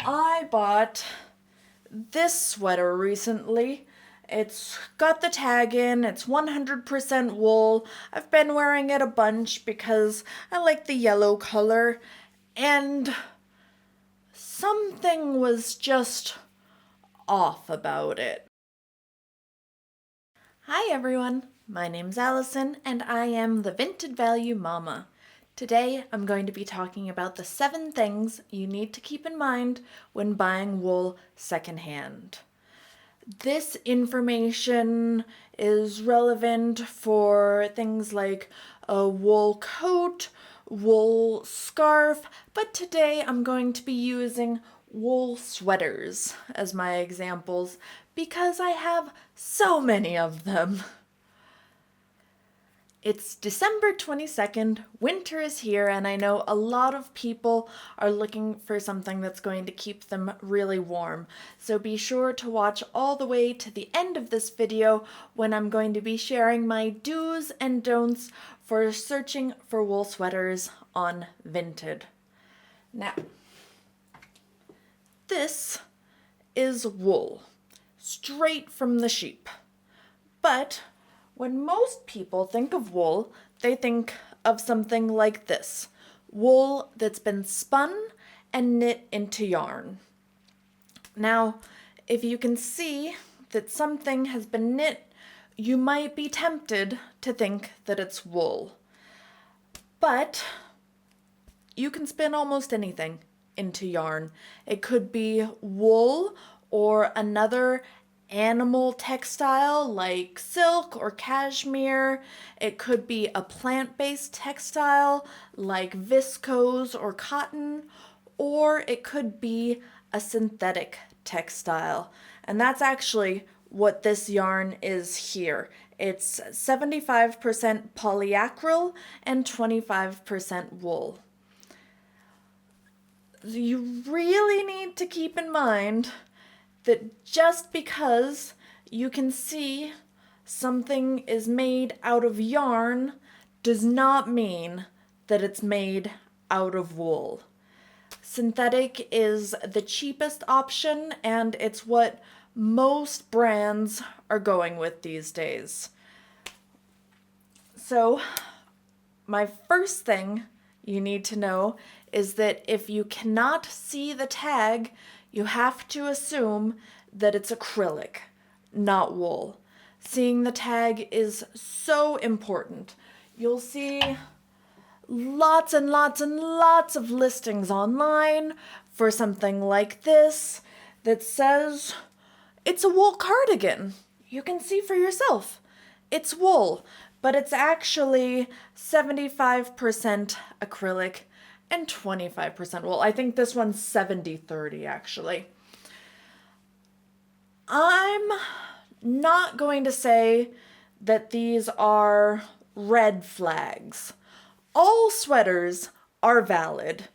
I bought this sweater recently. It's got the tag in, it's 100% wool. I've been wearing it a bunch because I like the yellow color, and something was just off about it. Hi everyone, my name's Allison and I am the Vinted Value Mama. Today I'm going to be talking about the 7 things you need to keep in mind when buying wool secondhand. This information is relevant for things like a wool coat, wool scarf, but today I'm going to be using wool sweaters as my examples because I have so many of them. It's December 22nd, winter is here, and I know a lot of people are looking for something that's going to keep them really warm. So be sure to watch all the way to the end of this video when I'm going to be sharing my do's and don'ts for searching for wool sweaters on Vinted. Now, this is wool, straight from the sheep. But when most people think of wool, they think of something like this: wool that's been spun and knit into yarn. Now, if you can see that something has been knit, you might be tempted to think that it's wool. But you can spin almost anything into yarn. It could be wool or another animal textile like silk or cashmere. It could be a plant-based textile like viscose or cotton, or it could be a synthetic textile. And that's actually what this yarn is here. It's 75% polyacryl and 25% wool. You really need to keep in mind that just because you can see something is made out of yarn does not mean that it's made out of wool. Synthetic is the cheapest option, and it's what most brands are going with these days. So, my first thing you need to know is that if you cannot see the tag, you have to assume that it's acrylic, not wool. Seeing the tag is so important. You'll see lots and lots and lots of listings online for something like this that says it's a wool cardigan. You can see for yourself. It's wool, but it's actually 75% acrylic and 25% wool. I think this one's 70-30 actually. I'm not going to say that these are red flags. All sweaters are valid.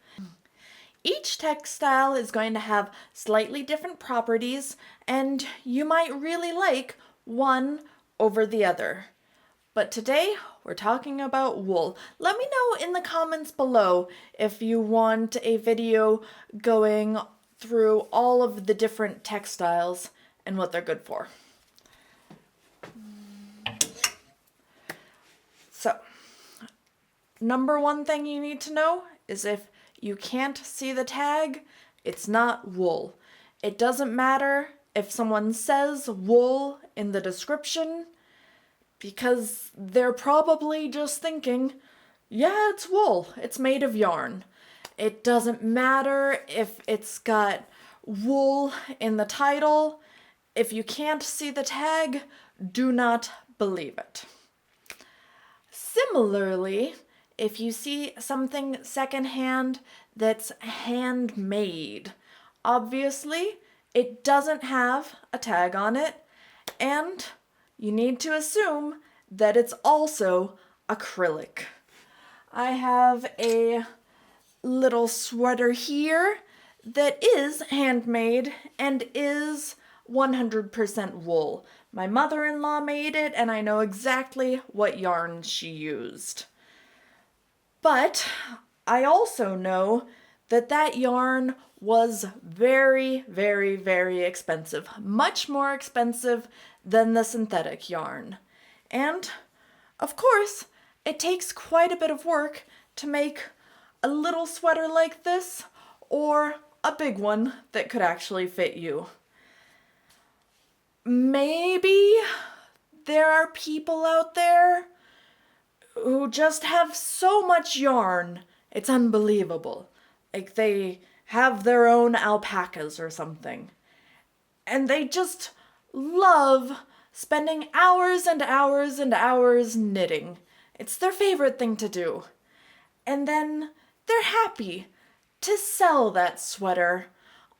Each textile is going to have slightly different properties, and you might really like one over the other. But today, we're talking about wool. Let me know in the comments below if you want a video going through all of the different textiles and what they're good for. So, number 1 thing you need to know is if you can't see the tag, it's not wool. It doesn't matter if someone says wool in the description, because they're probably just thinking, yeah, it's wool, it's made of yarn. It doesn't matter if it's got wool in the title. If you can't see the tag, do not believe it. Similarly, if you see something secondhand that's handmade, obviously it doesn't have a tag on it, and you need to assume that it's also acrylic. I have a little sweater here that is handmade and is 100% wool. My mother-in-law made it, and I know exactly what yarn she used. But I also know that yarn was very, very, very expensive, much more expensive than the synthetic yarn. And of course, it takes quite a bit of work to make a little sweater like this or a big one that could actually fit you. Maybe there are people out there who just have so much yarn, it's unbelievable. Like they have their own alpacas or something. And they just love spending hours and hours and hours knitting. It's their favorite thing to do. And then they're happy to sell that sweater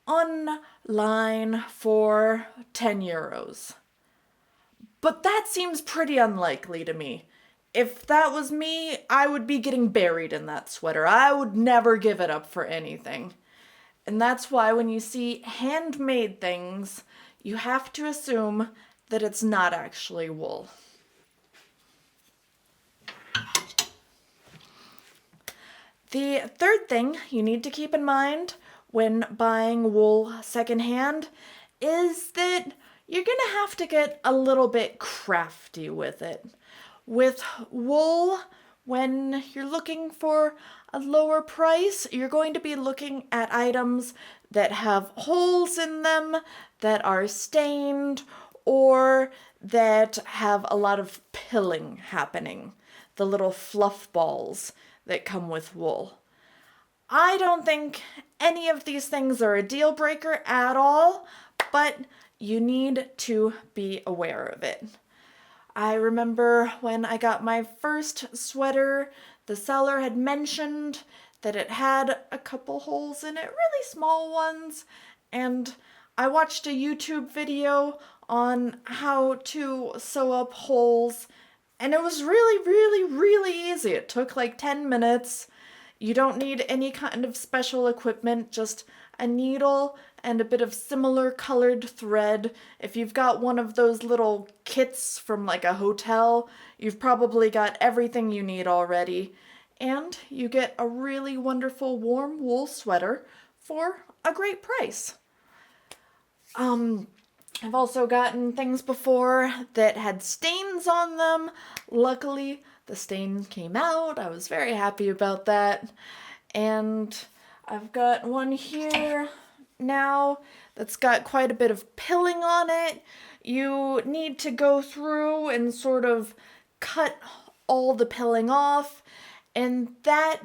online for 10 euros. But that seems pretty unlikely to me. If that was me, I would be getting buried in that sweater. I would never give it up for anything. And that's why when you see handmade things, you have to assume that it's not actually wool. The third thing you need to keep in mind when buying wool secondhand is that you're going to have to get a little bit crafty with it. With wool, when you're looking for a lower price, you're going to be looking at items that have holes in them, that are stained, or that have a lot of pilling happening. The little fluff balls that come with wool. I don't think any of these things are a deal breaker at all, but you need to be aware of it. I remember when I got my first sweater, the seller had mentioned that it had a couple holes in it, really small ones, and I watched a YouTube video on how to sew up holes, and it was really, really, really easy. It took like 10 minutes. You don't need any kind of special equipment, just a needle and a bit of similar colored thread. If you've got one of those little kits from like a hotel, you've probably got everything you need already. And you get a really wonderful warm wool sweater for a great price. I've also gotten things before that had stains on them. Luckily, the stain came out. I was very happy about that. And I've got one here now that's got quite a bit of pilling on it. You need to go through and sort of cut all the pilling off, and that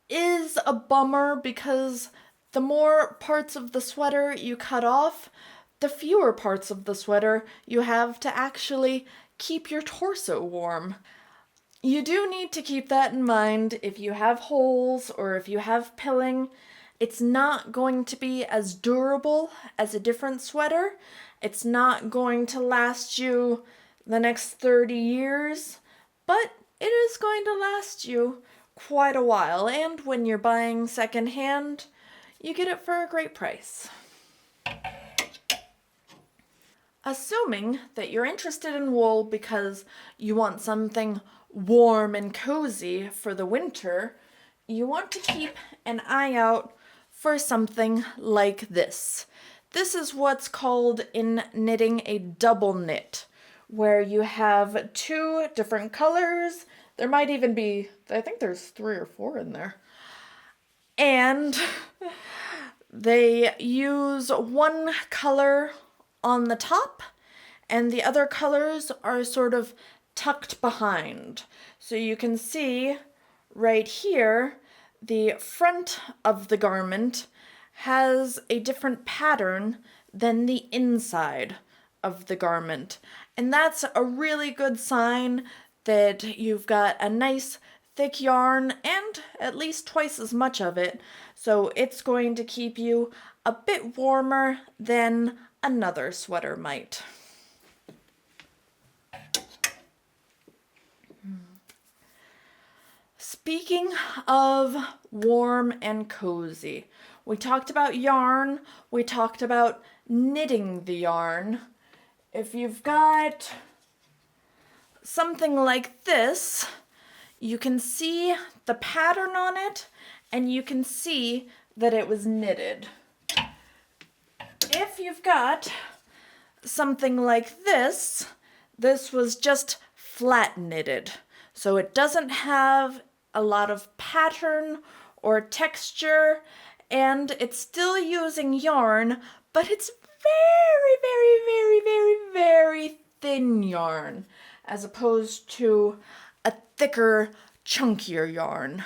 is a bummer because the more parts of the sweater you cut off, the fewer parts of the sweater you have to actually keep your torso warm. You do need to keep that in mind if you have holes or if you have pilling. It's not going to be as durable as a different sweater. It's not going to last you the next 30 years, but it is going to last you quite a while. And when you're buying secondhand, you get it for a great price. Assuming that you're interested in wool because you want something warm and cozy for the winter, you want to keep an eye out for something like this. This is what's called in knitting a double knit, where you have two different colors. There might even be, I think there's 3 or 4 in there. And they use one color on the top, and the other colors are sort of tucked behind. So you can see right here, the front of the garment has a different pattern than the inside of the garment. And that's a really good sign that you've got a nice thick yarn and at least twice as much of it. So it's going to keep you a bit warmer than another sweater might. Speaking of warm and cozy, we talked about yarn, we talked about knitting the yarn. If you've got something like this, you can see the pattern on it and you can see that it was knitted. If you've got something like this, this was just flat knitted. So it doesn't have a lot of pattern or texture, and it's still using yarn, but it's very thin yarn, as opposed to a thicker, chunkier yarn.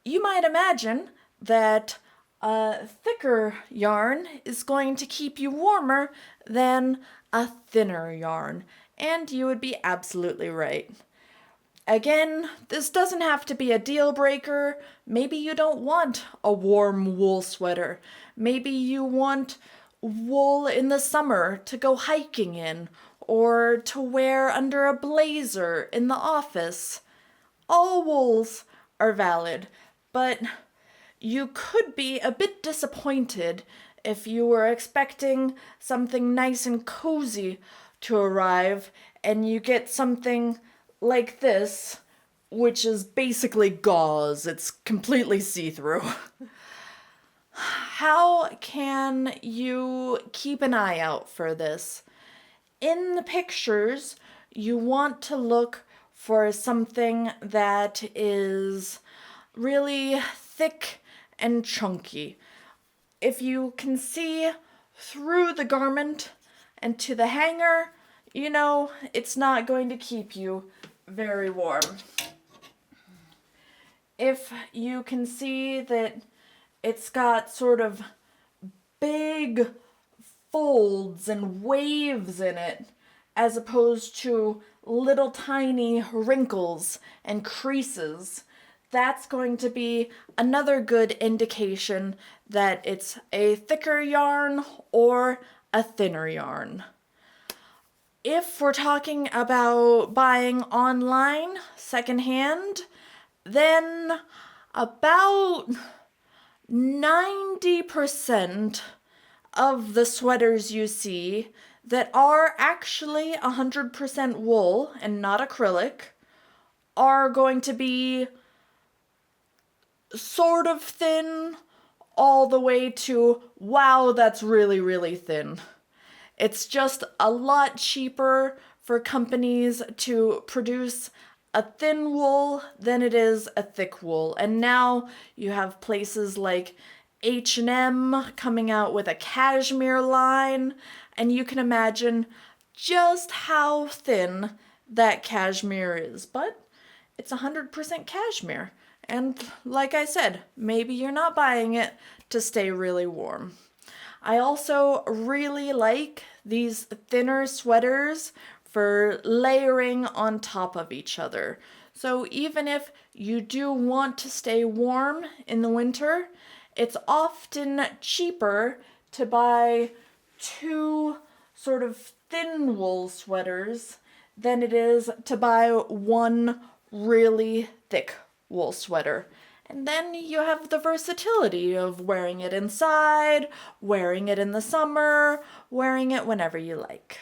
You might imagine that a thicker yarn is going to keep you warmer than a thinner yarn, and you would be absolutely right. Again, this doesn't have to be a deal breaker. Maybe you don't want a warm wool sweater. Maybe you want wool in the summer to go hiking in, or to wear under a blazer in the office. All wools are valid, but you could be a bit disappointed if you were expecting something nice and cozy to arrive and you get something like this, which is basically gauze. It's completely see-through. How can you keep an eye out for this? In the pictures, you want to look for something that is really thick and chunky. If you can see through the garment and to the hanger, you know it's not going to keep you very warm. If you can see that it's got sort of big folds and waves in it, as opposed to little tiny wrinkles and creases, that's going to be another good indication that it's a thicker yarn or a thinner yarn. If we're talking about buying online secondhand, then about 90% of the sweaters you see that are actually 100% wool and not acrylic are going to be sort of thin all the way to, wow, that's really thin. It's just a lot cheaper for companies to produce a thin wool than it is a thick wool. And now you have places like H&M coming out with a cashmere line, and you can imagine just how thin that cashmere is. But it's 100% cashmere. And like I said, maybe you're not buying it to stay really warm. I also really like these thinner sweaters for layering on top of each other. So even if you do want to stay warm in the winter, it's often cheaper to buy two sort of thin wool sweaters than it is to buy one really thick wool sweater. And then you have the versatility of wearing it inside, wearing it in the summer, wearing it whenever you like.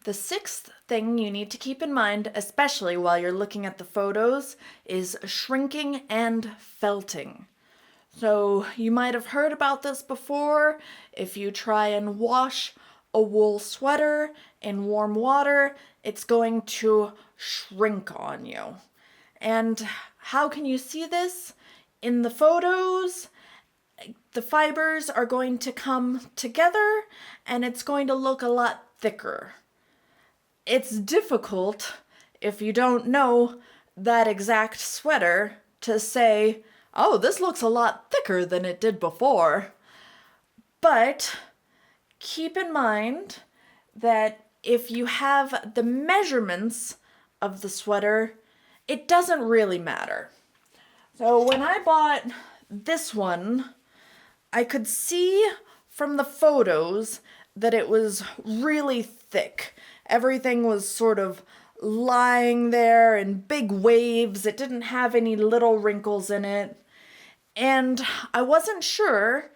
The sixth thing you need to keep in mind, especially while you're looking at the photos, is shrinking and felting. So you might have heard about this before. If you try and wash a wool sweater in warm water, it's going to shrink on you. And how can you see this? In the photos, the fibers are going to come together and it's going to look a lot thicker. It's difficult, if you don't know that exact sweater, to say, oh, this looks a lot thicker than it did before. But keep in mind that if you have the measurements of the sweater, it doesn't really matter. So when I bought this one, I could see from the photos that it was really thick. Everything was sort of lying there in big waves. It didn't have any little wrinkles in it. And I wasn't sure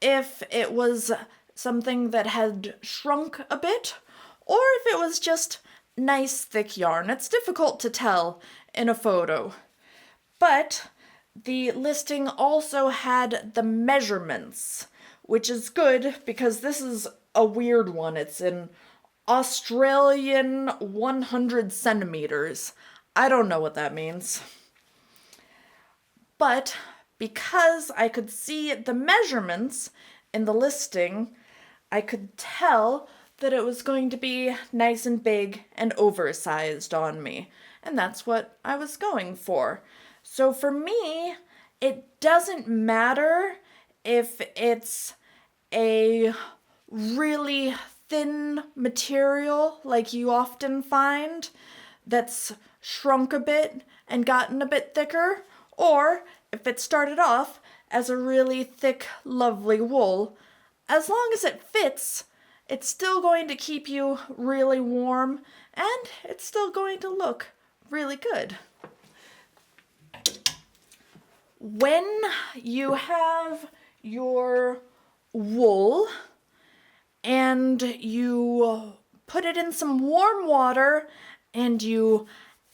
if it was something that had shrunk a bit or if it was just nice thick yarn. It's difficult to tell in a photo. But The listing also had the measurements, which is good because this is a weird one. It's in Australian 100 centimeters. I don't know what that means. But because I could see the measurements in the listing, I could tell that it was going to be nice and big and oversized on me. And that's what I was going for. So for me, it doesn't matter if it's a really thin material like you often find that's shrunk a bit and gotten a bit thicker, or if it started off as a really thick, lovely wool. As long as it fits, it's still going to keep you really warm and it's still going to look really good. When you have your wool and you put it in some warm water and you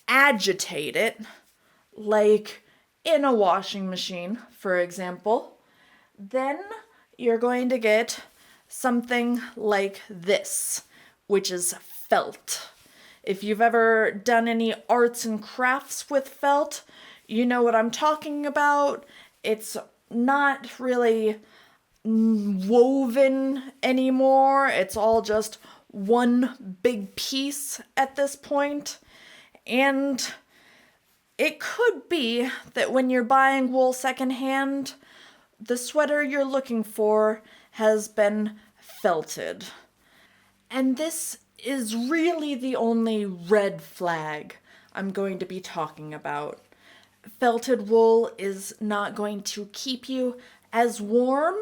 agitate it, like in a washing machine, for example, then you're going to get something like this, which is felt. If you've ever done any arts and crafts with felt, you know what I'm talking about. It's not really woven anymore. It's all just one big piece at this point. And it could be that when you're buying wool secondhand, the sweater you're looking for has been felted. And this is really the only red flag I'm going to be talking about. Felted wool is not going to keep you as warm,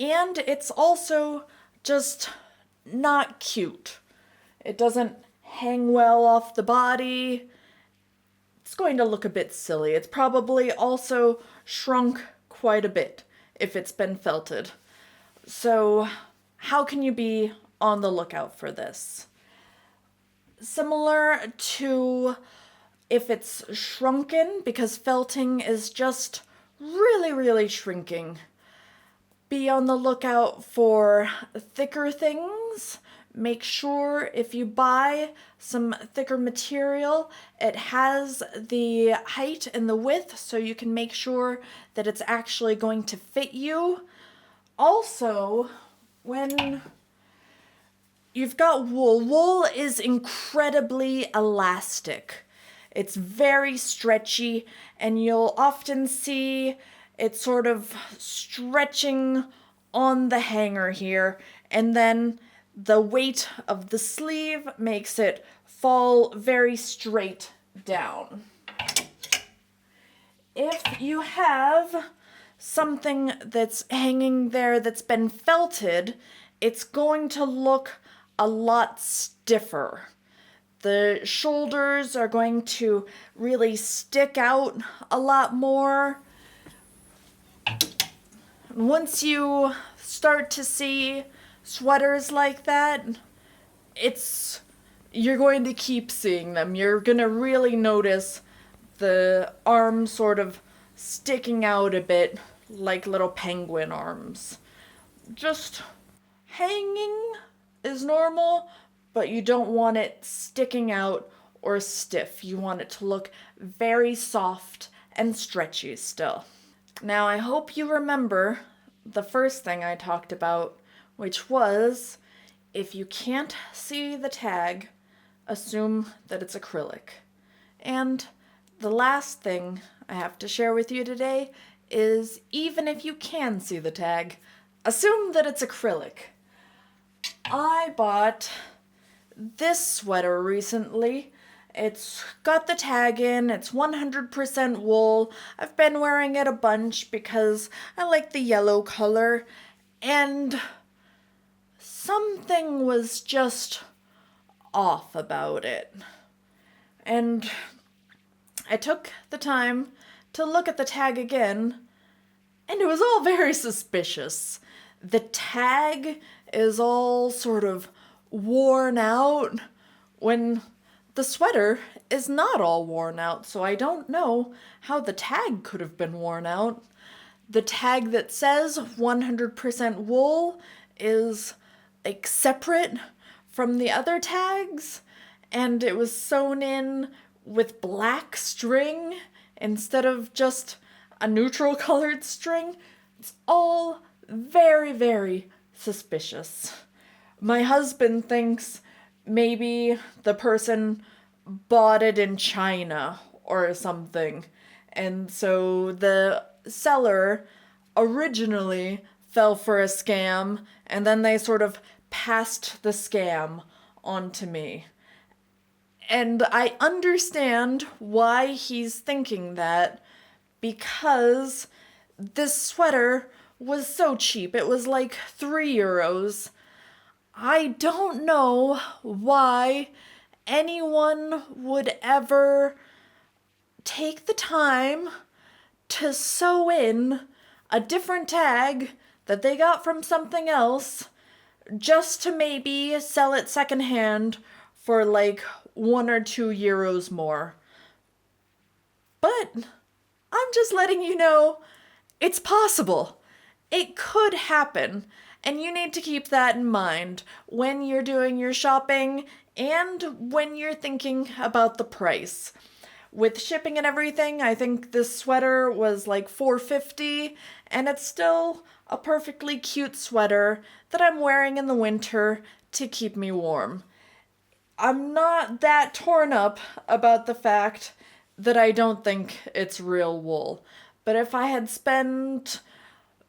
and it's also just not cute. It doesn't hang well off the body. It's going to look a bit silly. It's probably also shrunk quite a bit if it's been felted. So how can you be on the lookout for this? Similar to if it's shrunken, because felting is just really, really shrinking. Be on the lookout for thicker things. Make sure if you buy some thicker material, it has the height and the width so you can make sure that it's actually going to fit you. Also, when you've got wool, wool is incredibly elastic. It's very stretchy, and you'll often see it sort of stretching on the hanger here, and then the weight of the sleeve makes it fall very straight down. If you have something that's hanging there that's been felted, it's going to look a lot stiffer. The shoulders are going to really stick out a lot more. Once you start to see sweaters like that, you're going to keep seeing them. You're going to really notice the arms sort of sticking out a bit like little penguin arms. Just hanging is normal, but you don't want it sticking out or stiff. You want it to look very soft and stretchy still. Now, I hope you remember the first thing I talked about, which was if you can't see the tag, assume that it's acrylic. And the last thing I have to share with you today is even if you can see the tag, assume that it's acrylic. I bought this sweater recently. It's got the tag in, it's 100% wool. I've been wearing it a bunch because I like the yellow color, and something was just off about it. And I took the time to look at the tag again, and it was all very suspicious. The tag is all sort of worn out when the sweater is not all worn out, so I don't know how the tag could have been worn out. The tag that says 100% wool is like separate from the other tags, and it was sewn in with black string instead of just a neutral colored string. It's all very, very suspicious. My husband thinks maybe the person bought it in China or something. And so the seller originally fell for a scam, and then they sort of passed the scam on to me. And I understand why he's thinking that, because this sweater was so cheap. It was like €3. I don't know why anyone would ever take the time to sew in a different tag that they got from something else just to maybe sell it secondhand for like €1 or €2 more. But I'm just letting you know it's possible. It could happen. And you need to keep that in mind when you're doing your shopping and when you're thinking about the price. With shipping and everything, I think this sweater was like $4.50, and it's still a perfectly cute sweater that I'm wearing in the winter to keep me warm. I'm not that torn up about the fact that I don't think it's real wool. But if I had spent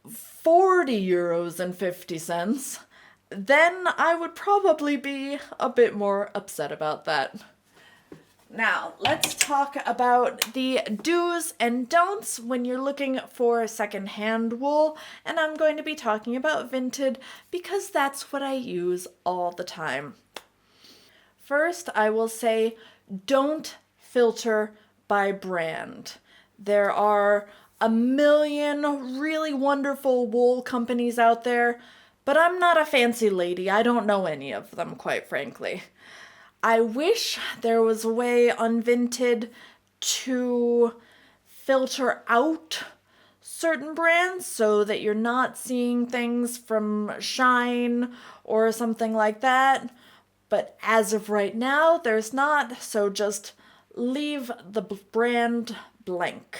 €40.50, then I would probably be a bit more upset about that. Now, let's talk about the do's and don'ts when you're looking for secondhand wool, and I'm going to be talking about Vinted because that's what I use all the time. First, I will say don't filter by brand. There are a million really wonderful wool companies out there, but I'm not a fancy lady. I don't know any of them, quite frankly. I wish there was a way on Vinted to filter out certain brands so that you're not seeing things from Shine or something like that. But as of right now, there's not, so just leave the brand blank.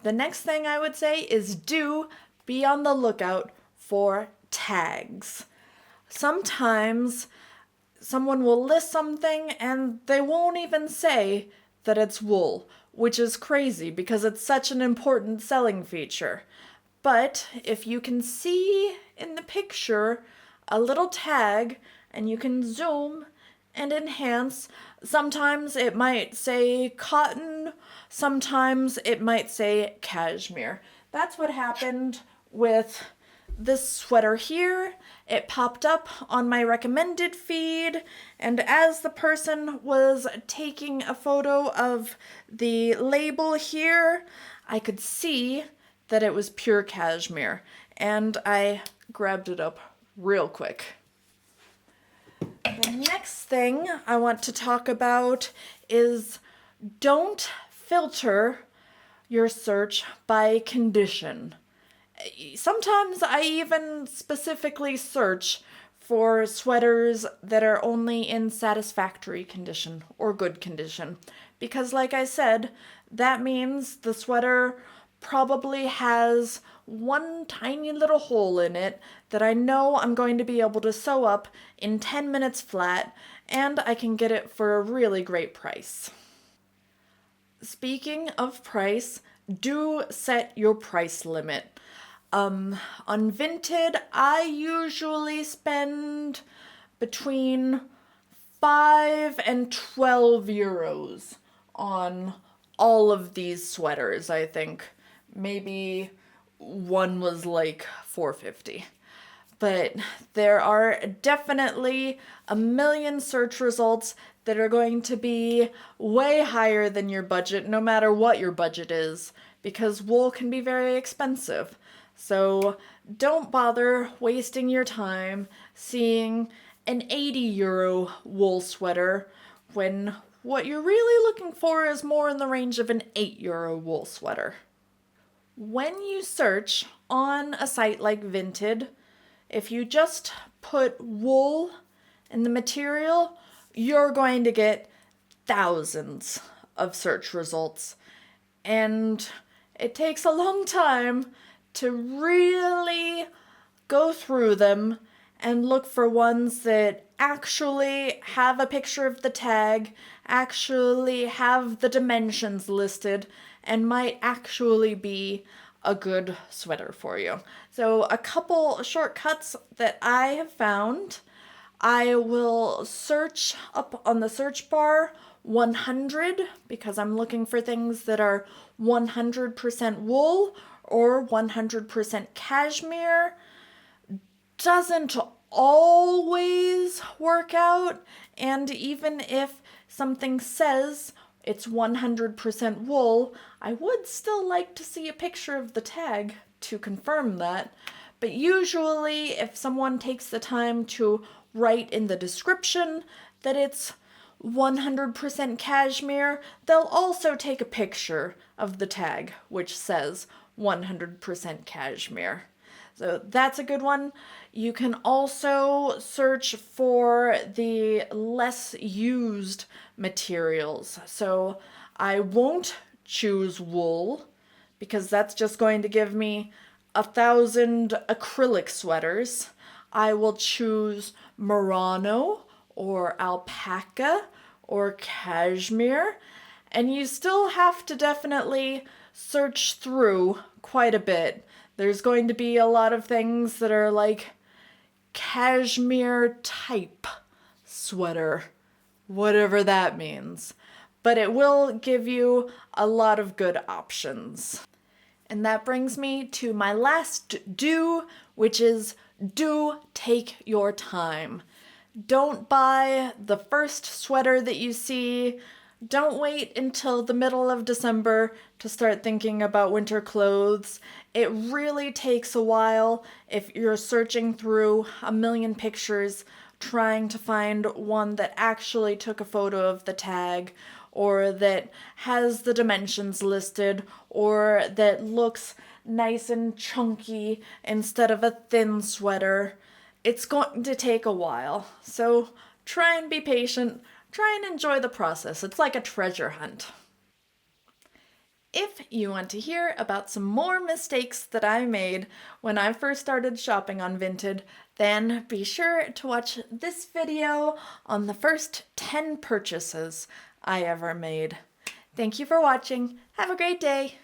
The next thing I would say is do be on the lookout for tags. Sometimes someone will list something and they won't even say that it's wool, which is crazy because it's such an important selling feature. But if you can see in the picture a little tag and you can zoom and enhance, sometimes it might say cotton, sometimes it might say cashmere. That's what happened with this sweater here. It popped up on my recommended feed, and as the person was taking a photo of the label here, I could see that it was pure cashmere, and I grabbed it up real quick. The next thing I want to talk about is don't filter your search by condition. Sometimes I even specifically search for sweaters that are only in satisfactory condition or good condition. Because like I said, that means the sweater probably has one tiny little hole in it that I know I'm going to be able to sew up in 10 minutes flat, and I can get it for a really great price. Speaking of price, do set your price limit. On Vinted, I usually spend between 5 and 12 euros on all of these sweaters, I think. Maybe one was like $4.50. But there are definitely a million search results that are going to be way higher than your budget, no matter what your budget is, because wool can be very expensive. So don't bother wasting your time seeing an €80 wool sweater when what you're really looking for is more in the range of an €8 wool sweater. When you search on a site like Vinted, if you just put wool in the material, you're going to get thousands of search results. And it takes a long time to really go through them and look for ones that actually have a picture of the tag, actually have the dimensions listed, and might actually be a good sweater for you. So a couple shortcuts that I have found: I will search up on the search bar 100 because I'm looking for things that are 100% wool or 100% cashmere. Doesn't always work out, and even if something says it's 100% wool, I would still like to see a picture of the tag to confirm that. But usually if someone takes the time to write in the description that it's 100% cashmere, they'll also take a picture of the tag which says 100% cashmere. So that's a good one. You can also search for the less used materials. So I won't choose wool because that's just going to give me 1,000 acrylic sweaters. I will choose merino or alpaca or cashmere. And you still have to definitely search through quite a bit. There's going to be a lot of things that are like cashmere type sweater, whatever that means. But it will give you a lot of good options. And that brings me to my last do, which is do take your time. Don't buy the first sweater that you see. Don't wait until the middle of December to start thinking about winter clothes. It really takes a while if you're searching through a million pictures trying to find one that actually took a photo of the tag, or that has the dimensions listed, or that looks nice and chunky instead of a thin sweater. It's going to take a while, so try and be patient. Try and enjoy the process. It's like a treasure hunt. If you want to hear about some more mistakes that I made when I first started shopping on Vinted, then be sure to watch this video on the first 10 purchases I ever made. Thank you for watching. Have a great day.